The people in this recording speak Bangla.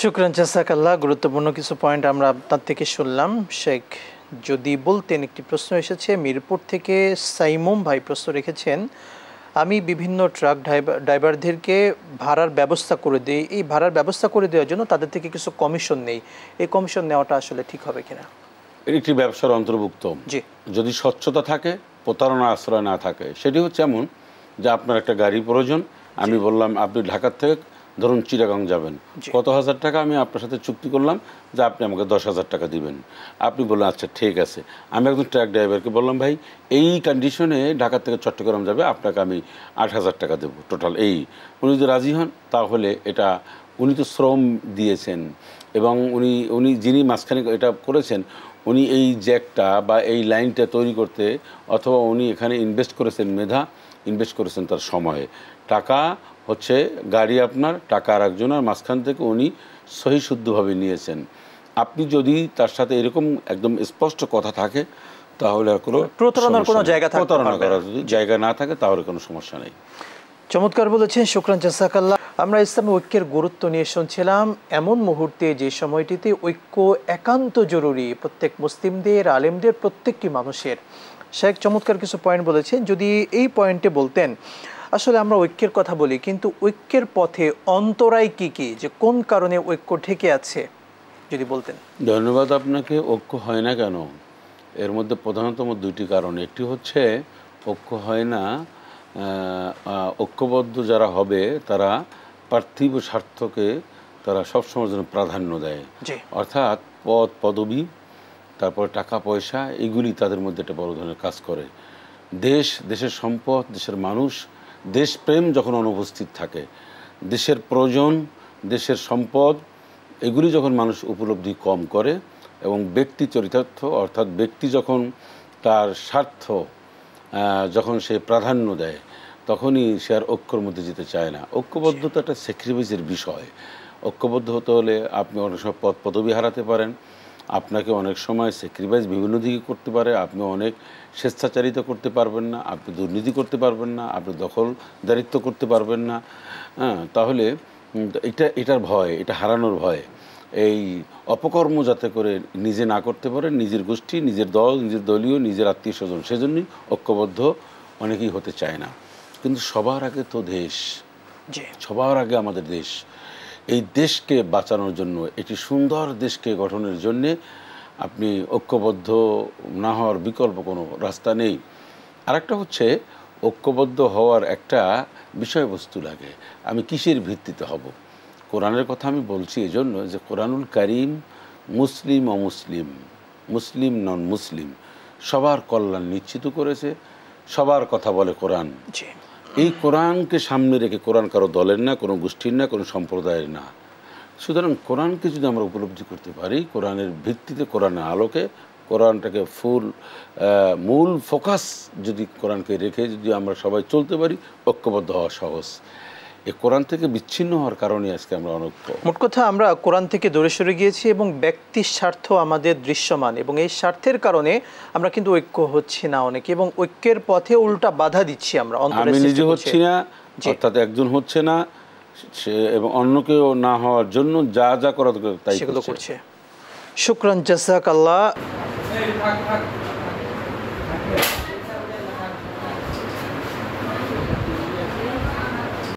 শুকরান জাযাকাল্লাহ। গুরুত্বপূর্ণ কিছু পয়েন্ট আমরা আপনার থেকে শুনলাম। শেখ যদি বলতেন, একটি প্রশ্ন এসেছে মিরপুর থেকে, সাইমুম ভাই প্রশ্ন রেখেছেন, আমি বিভিন্ন ট্রাক ড্রাইভারদেরকে ভাড়ার ব্যবস্থা করে দিই, এই ভাড়ার ব্যবস্থা করে দেওয়ার জন্য তাদের থেকে কিছু কমিশন নেই, এই কমিশন নেওয়াটা আসলে ঠিক হবে কিনা? একটি ব্যবসার অন্তর্ভুক্ত। জি, যদি স্বচ্ছতা থাকে, প্রতারণা আশ্রয় না থাকে। সেটি হচ্ছে এমন যে আপনার একটা গাড়ি প্রয়োজন, আমি বললাম আপনি ঢাকার থেকে ধরুন চিটাগাং যাবেন, কত হাজার টাকা আমি আপনার সাথে চুক্তি করলাম যে আপনি আমাকে 10,000 টাকা দিবেন। আপনি বললেন আচ্ছা ঠিক আছে। আমি একজন ট্রাক ড্রাইভারকে বললাম ভাই এই কন্ডিশনে ঢাকা থেকে চট্টগ্রাম যাবে, আপনাকে আমি 8,000 টাকা দেবো টোটাল। উনি যদি রাজি হন তাহলে এটা উনি তো শ্রম দিয়েছেন এবং উনি যিনি মাঝখানে এটা করেছেন উনি এই জ্যাকটা বা এই লাইনটা তৈরি করতে অথবা উনি এখানে ইনভেস্ট করেছেন মেধা, ইনভেস্ট করেছেন তার সময়ে। টাকা হচ্ছে গাড়ি আপনার, টাকা আর একজনের, মাঝখান থেকে উনি সহি শুদ্ধভাবে নিয়েছেন। আপনি যদি তার সাথে এরকম একদম স্পষ্ট কথা থাকে তাহলে আর কোনো প্রতারণার কোনো জায়গা না থাকে তাহলে কোনো সমস্যা নেই। চমৎকার বলেছেন, শুকরান জাযাকাল্লাহ। আমরা ইসলামী ঐক্যের গুরুত্ব নিয়ে শুনছিলাম এমন মুহূর্তে যে সময়টিতে ঐক্য একান্ত জরুরি, প্রত্যেক মুসলিমদের, আলেমদের, প্রত্যেকটি মানুষের। শেখ চমৎকার কিছু পয়েন্ট বলেছেন, যদি এই পয়েন্টে বলতেন আসলে আমরা ঐক্যের কথা বলি কিন্তু ঐক্যের পথে অন্তরায় কি কি, যে কোন কারণে ঐক্য ঠেকে আছে যদি বলতেন। ধন্যবাদ আপনাকে। ঐক্য হয় না কেন, এর মধ্যে প্রধানতম দুইটি কারণ। একটি হচ্ছে ঐক্য হয় না, ঐক্যবদ্ধ যারা হবে তারা পার্থিব স্বার্থকে তারা সবসময় জন্য প্রাধান্য দেয়। অর্থাৎ পদ পদবী, তারপর টাকা পয়সা, এগুলি তাদের মধ্যে একটা বড় ধরনের কাজ করে। দেশের সম্পদ, দেশের মানুষ, দেশপ্রেম যখন অনুপস্থিত থাকে, দেশের প্রয়োজন, দেশের সম্পদ, এগুলি যখন মানুষ উপলব্ধি কম করে এবং ব্যক্তি চরিতার্থ অর্থাৎ ব্যক্তি যখন তার স্বার্থ যখন সে প্রাধান্য দেয় তখনই সে আর ঐক্যর মধ্যে যেতে চায় না। ঐক্যবদ্ধতা একটা স্যাক্রিফাইসের বিষয়। ঐক্যবদ্ধ হতে হলে আপনি অনেক সময় পদ পদবি হারাতে পারেন, আপনাকে অনেক সময় স্যাক্রিফাইস বিভিন্ন দিকে করতে পারে, আপনি অনেক স্বেচ্ছাচারিতা করতে পারবেন না, আপনি দুর্নীতি করতে পারবেন না, আপনি দখলদারিত্ব করতে পারবেন না। তাহলে এটার ভয়, এটা হারানোর ভয়, এই অপকর্ম যাতে করে নিজে না করতে পারেন, নিজের গোষ্ঠী, নিজের দল, নিজের দলীয়, নিজের আত্মীয় স্বজন, সেজন্যই ঐক্যবদ্ধ অনেকেই হতে চায় না। কিন্তু সবার আগে তো দেশ, সবার আগে আমাদের দেশ। এই দেশকে বাঁচানোর জন্য, একটি সুন্দর দেশকে গঠনের জন্যে আপনি ঐক্যবদ্ধ না হওয়ার বিকল্প কোনো রাস্তা নেই। আরেকটা হচ্ছে ঐক্যবদ্ধ হওয়ার একটা বিষয়বস্তু লাগে। আমি কিসের ভিত্তিতে হব? কোরআনের কথা আমি বলছি এজন্য যে কোরআনুল কারীম মুসলিম অমুসলিম, মুসলিম নন মুসলিম সবার কল্যাণ নিশ্চিত করেছে, সবার কথা বলে কোরআন। এই কোরআনকে সামনে রেখে, কোরআন কারো দলের না, কোনো গোষ্ঠীর না, কোনো সম্প্রদায়ের না। সুতরাং কোরআনকে যদি আমরা উপলব্ধি করতে পারি, কোরআনের ভিত্তিতে, কোরআনের আলোকে, কোরআনটাকে মূল ফোকাস যদি কোরআনকে রেখে যদি আমরা সবাই চলতে পারি, ঐক্যবদ্ধ হওয়া সহজ। এই কোরআন থেকে বিচ্ছিন্ন হওয়ার কারণে আজকে আমরা অনৈক্য। মোট কথা আমরা কোরআন থেকে দূরে সরে গিয়েছি এবং ব্যক্তির স্বার্থ আমাদের দৃশ্যমান, এবং এই স্বার্থের কারণে আমরা কিন্তু ঐক্য হচ্ছি না অনেকে, এবং ঐক্যের পথে উল্টা বাধা দিচ্ছি আমরা। আমি নিজে হচ্ছি না, অর্থাৎ একজন হচ্ছে না সে, এবং অন্যকেও না হওয়ার জন্য যা যা করা তাই সেগুলো করছে। শুকরান জাযাকাল্লাহ।